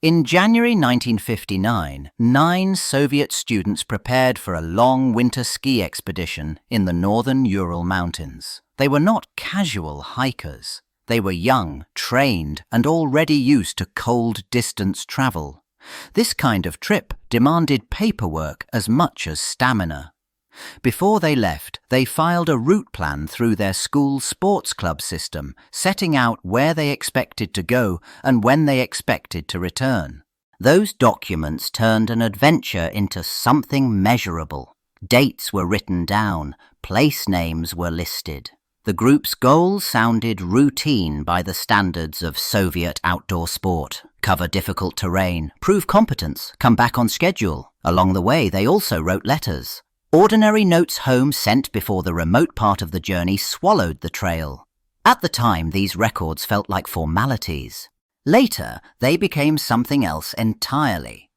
In January 1959, 9 Soviet students prepared for a long winter ski expedition in the northern Ural Mountains. They were not casual hikers. They were young, trained, and already used to cold distance travel. This kind of trip demanded paperwork as much as stamina. Before they left, they filed a route plan through their school sports club system, setting out where they expected to go and when they expected to return. Those documents turned an adventure into something measurable. Dates were written down, place names were listed. The group's goals sounded routine by the standards of Soviet outdoor sport. Cover difficult terrain, prove competence, come back on schedule. Along the way, they also wrote letters. Ordinary notes home sent before the remote part of the journey swallowed the trail. At the time, these records felt like formalities. Later, they became something else entirely.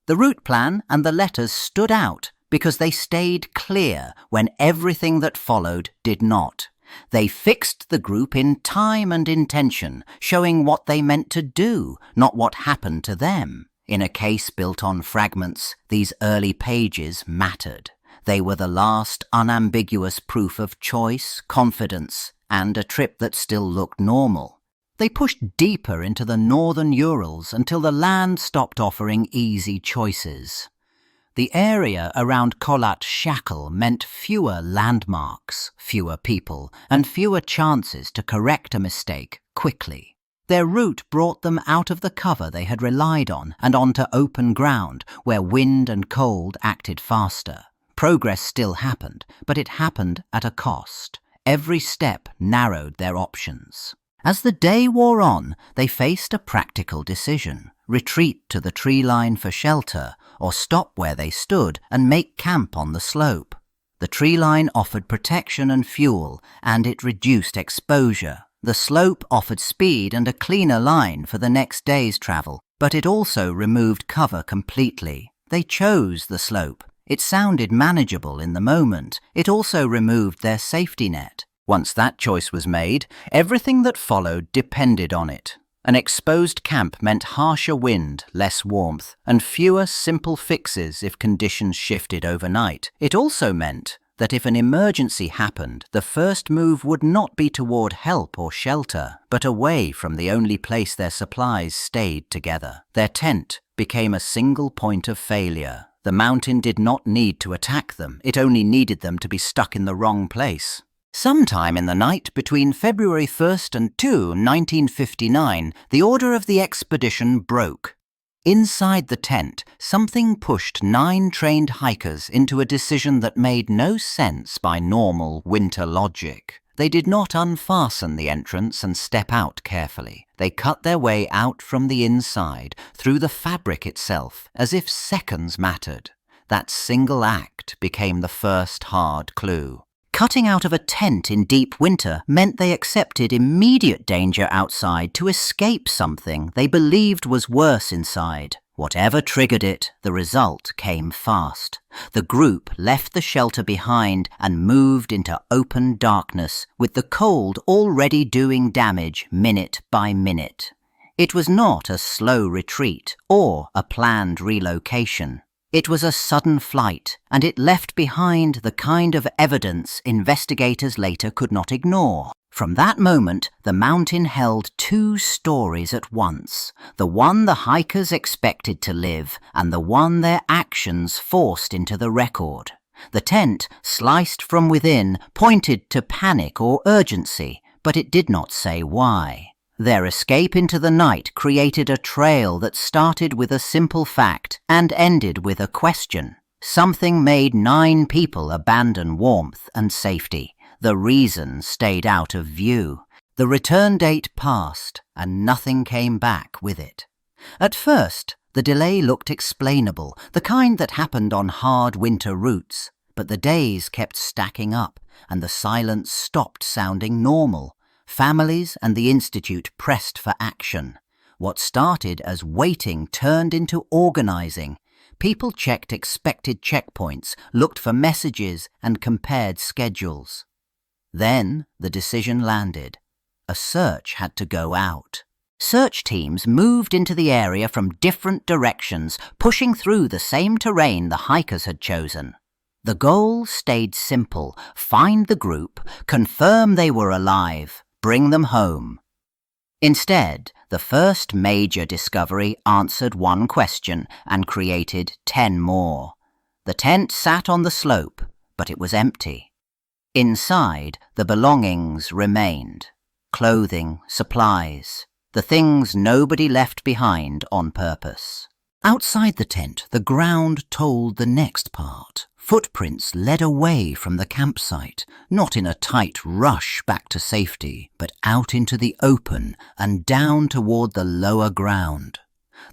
The route plan and the letters stood out because they stayed clear when everything that followed did not. They fixed the group in time and intention, showing what they meant to do, not what happened to them. In a case built on fragments, these early pages mattered. They were the last unambiguous proof of choice, confidence, and a trip that still looked normal. They pushed deeper into the northern Urals until the land stopped offering easy choices. The area around Kholat Shackle meant fewer landmarks, fewer people, and fewer chances to correct a mistake quickly. Their route brought them out of the cover they had relied on and onto open ground where wind and cold acted faster. Progress still happened, but it happened at a cost. Every step narrowed their options. As the day wore on, they faced a practical decision: retreat to the tree line for shelter, or stop where they stood and make camp on the slope. The tree line offered protection and fuel, and it reduced exposure. The slope offered speed and a cleaner line for the next day's travel, but it also removed cover completely. They chose the slope. It sounded manageable in the moment. It also removed their safety net. Once that choice was made, everything that followed depended on it. An exposed camp meant harsher wind, less warmth, and fewer simple fixes if conditions shifted overnight. It also meant that if an emergency happened, the first move would not be toward help or shelter, but away from the only place their supplies stayed together. Their tent became a single point of failure. The mountain did not need to attack them, it only needed them to be stuck in the wrong place. Sometime in the night between February 1st and 2, 1959, the order of the expedition broke. Inside the tent, something pushed 9 trained hikers into a decision that made no sense by normal winter logic. They did not unfasten the entrance and step out carefully. They cut their way out from the inside, through the fabric itself, as if seconds mattered. That single act became the first hard clue. Cutting out of a tent in deep winter meant they accepted immediate danger outside to escape something they believed was worse inside. Whatever triggered it, the result came fast. The group left the shelter behind and moved into open darkness, with the cold already doing damage minute by minute. It was not a slow retreat or a planned relocation. It was a sudden flight, and it left behind the kind of evidence investigators later could not ignore. From that moment, the mountain held 2 stories at once, the one the hikers expected to live and the one their actions forced into the record. The tent, sliced from within, pointed to panic or urgency, but it did not say why. Their escape into the night created a trail that started with a simple fact and ended with a question. Something made 9 people abandon warmth and safety. The reason stayed out of view. The return date passed, and nothing came back with it. At first, the delay looked explainable, the kind that happened on hard winter routes. But the days kept stacking up, and the silence stopped sounding normal. Families and the Institute pressed for action. What started as waiting turned into organizing. People checked expected checkpoints, looked for messages, and compared schedules. Then the decision landed. A search had to go out. Search teams moved into the area from different directions, pushing through the same terrain the hikers had chosen. The goal stayed simple: find the group, confirm they were alive, bring them home. Instead, the first major discovery answered one question and created 10 more. The tent sat on the slope, but it was empty. Inside, the belongings remained: clothing, supplies, the things nobody left behind on purpose. Outside the tent, the ground told the next part. Footprints led away from the campsite, not in a tight rush back to safety, but out into the open and down toward the lower ground.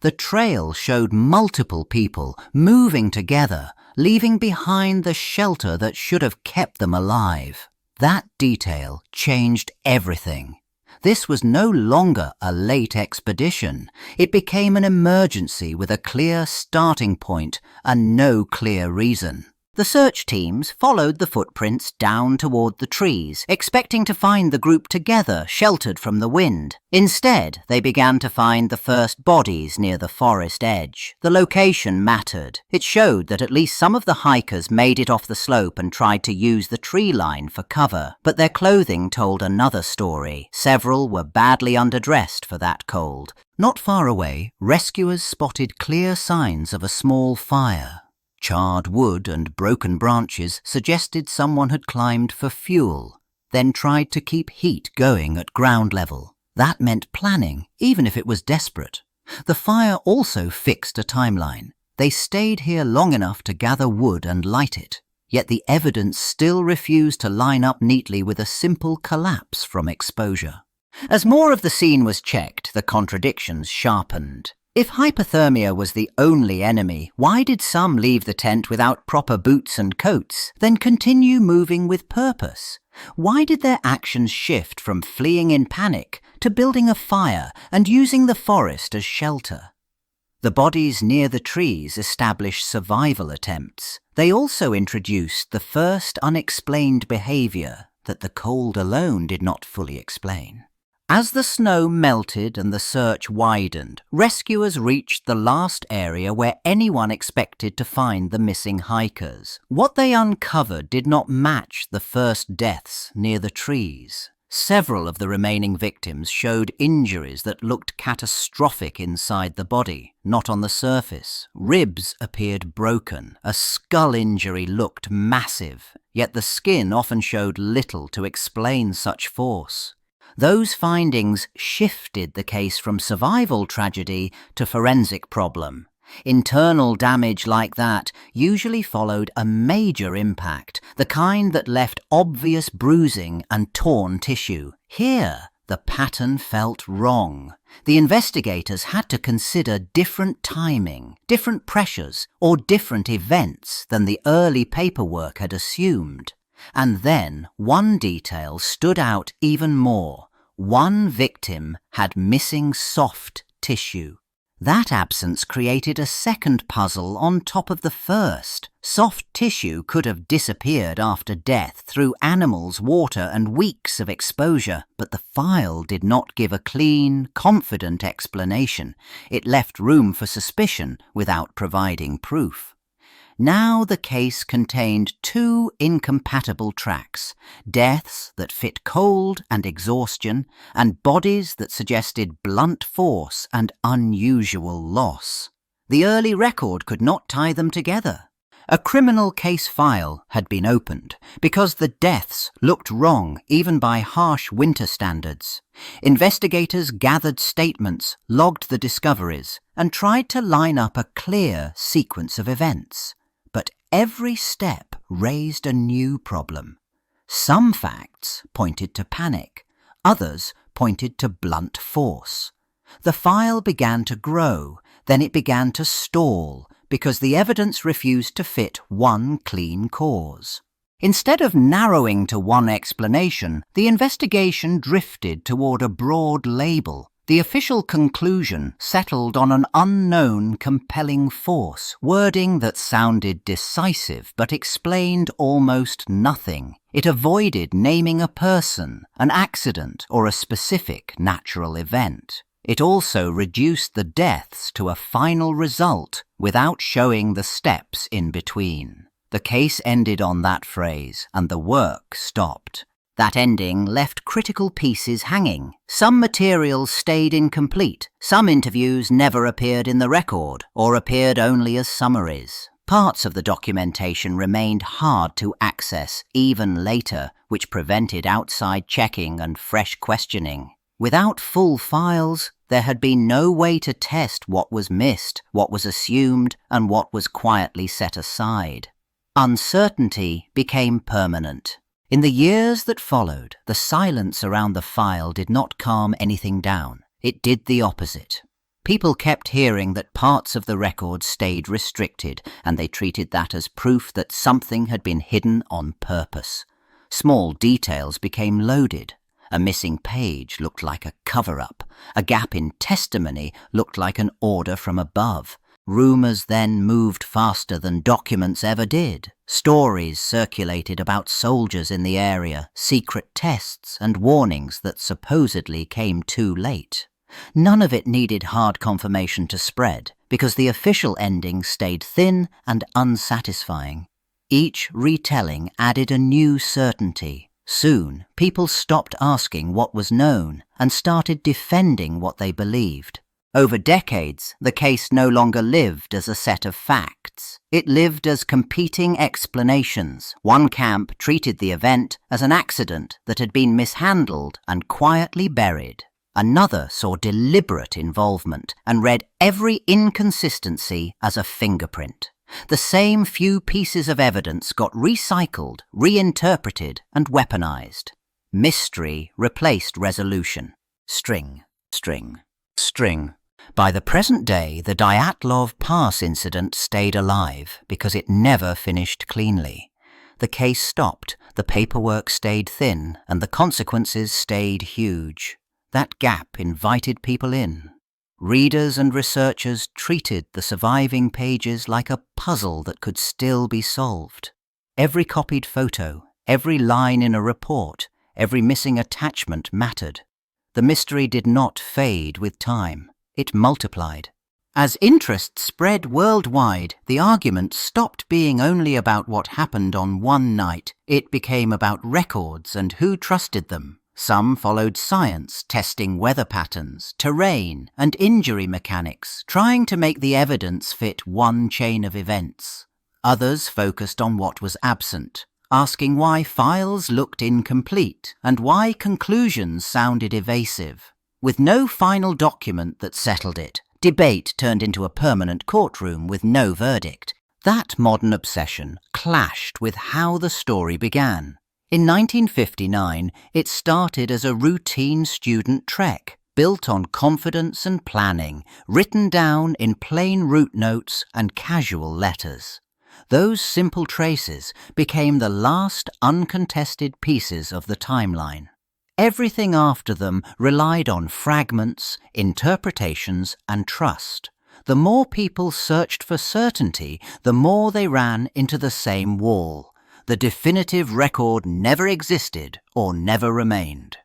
The trail showed multiple people moving together, leaving behind the shelter that should have kept them alive. That detail changed everything. This was no longer a late expedition. It became an emergency with a clear starting point and no clear reason. The search teams followed the footprints down toward the trees, expecting to find the group together, sheltered from the wind. Instead, they began to find the first bodies near the forest edge. The location mattered. It showed that at least some of the hikers made it off the slope and tried to use the tree line for cover. But their clothing told another story. Several were badly underdressed for that cold. Not far away, rescuers spotted clear signs of a small fire. Charred wood and broken branches suggested someone had climbed for fuel, then tried to keep heat going at ground level. That meant planning, even if it was desperate. The fire also fixed a timeline. They stayed here long enough to gather wood and light it, yet the evidence still refused to line up neatly with a simple collapse from exposure. As more of the scene was checked, the contradictions sharpened. If hypothermia was the only enemy, why did some leave the tent without proper boots and coats, then continue moving with purpose? Why did their actions shift from fleeing in panic to building a fire and using the forest as shelter? The bodies near the trees established survival attempts. They also introduced the first unexplained behavior that the cold alone did not fully explain. As the snow melted and the search widened, rescuers reached the last area where anyone expected to find the missing hikers. What they uncovered did not match the first deaths near the trees. Several of the remaining victims showed injuries that looked catastrophic inside the body, not on the surface. Ribs appeared broken. A skull injury looked massive, yet the skin often showed little to explain such force. Those findings shifted the case from survival tragedy to forensic problem. Internal damage like that usually followed a major impact, the kind that left obvious bruising and torn tissue. Here, the pattern felt wrong. The investigators had to consider different timing, different pressures, or different events than the early paperwork had assumed. And then one detail stood out even more. One victim had missing soft tissue. That absence created a second puzzle on top of the first. Soft tissue could have disappeared after death through animals, water, and weeks of exposure, but the file did not give a clean, confident explanation. It left room for suspicion without providing proof. Now the case contained two incompatible tracks: deaths that fit cold and exhaustion, and bodies that suggested blunt force and unusual loss. The early record could not tie them together. A criminal case file had been opened because the deaths looked wrong even by harsh winter standards. Investigators gathered statements, logged the discoveries, and tried to line up a clear sequence of events. But every step raised a new problem. Some facts pointed to panic, others pointed to blunt force. The file began to grow, then it began to stall because the evidence refused to fit one clean cause. Instead of narrowing to one explanation, the investigation drifted toward a broad label. The official conclusion settled on an unknown compelling force, wording that sounded decisive but explained almost nothing. It avoided naming a person, an accident, or a specific natural event. It also reduced the deaths to a final result without showing the steps in between. The case ended on that phrase, and the work stopped. That ending left critical pieces hanging. Some materials stayed incomplete. Some interviews never appeared in the record, or appeared only as summaries. Parts of the documentation remained hard to access even later, which prevented outside checking and fresh questioning. Without full files, there had been no way to test what was missed, what was assumed, and what was quietly set aside. Uncertainty became permanent. In the years that followed, the silence around the file did not calm anything down. It did the opposite. People kept hearing that parts of the record stayed restricted, and they treated that as proof that something had been hidden on purpose. Small details became loaded. A missing page looked like a cover-up. A gap in testimony looked like an order from above. Rumors then moved faster than documents ever did. Stories circulated about soldiers in the area, secret tests, and warnings that supposedly came too late. None of it needed hard confirmation to spread, because the official ending stayed thin and unsatisfying. Each retelling added a new certainty. Soon, people stopped asking what was known and started defending what they believed. Over decades, the case no longer lived as a set of facts. It lived as competing explanations. One camp treated the event as an accident that had been mishandled and quietly buried. Another saw deliberate involvement and read every inconsistency as a fingerprint. The same few pieces of evidence got recycled, reinterpreted, and weaponized. Mystery replaced resolution. String, string, string. By the present day, the Dyatlov Pass incident stayed alive because it never finished cleanly. The case stopped, the paperwork stayed thin, and the consequences stayed huge. That gap invited people in. Readers and researchers treated the surviving pages like a puzzle that could still be solved. Every copied photo, every line in a report, every missing attachment mattered. The mystery did not fade with time. It multiplied. As interest spread worldwide, the argument stopped being only about what happened on one night. It became about records and who trusted them. Some followed science, testing weather patterns, terrain, and injury mechanics, trying to make the evidence fit one chain of events. Others focused on what was absent, asking why files looked incomplete and why conclusions sounded evasive. With no final document that settled it, debate turned into a permanent courtroom with no verdict. That modern obsession clashed with how the story began. In 1959, it started as a routine student trek, built on confidence and planning, written down in plain route notes and casual letters. Those simple traces became the last uncontested pieces of the timeline. Everything after them relied on fragments, interpretations, and trust. The more people searched for certainty, the more they ran into the same wall. The definitive record never existed or never remained.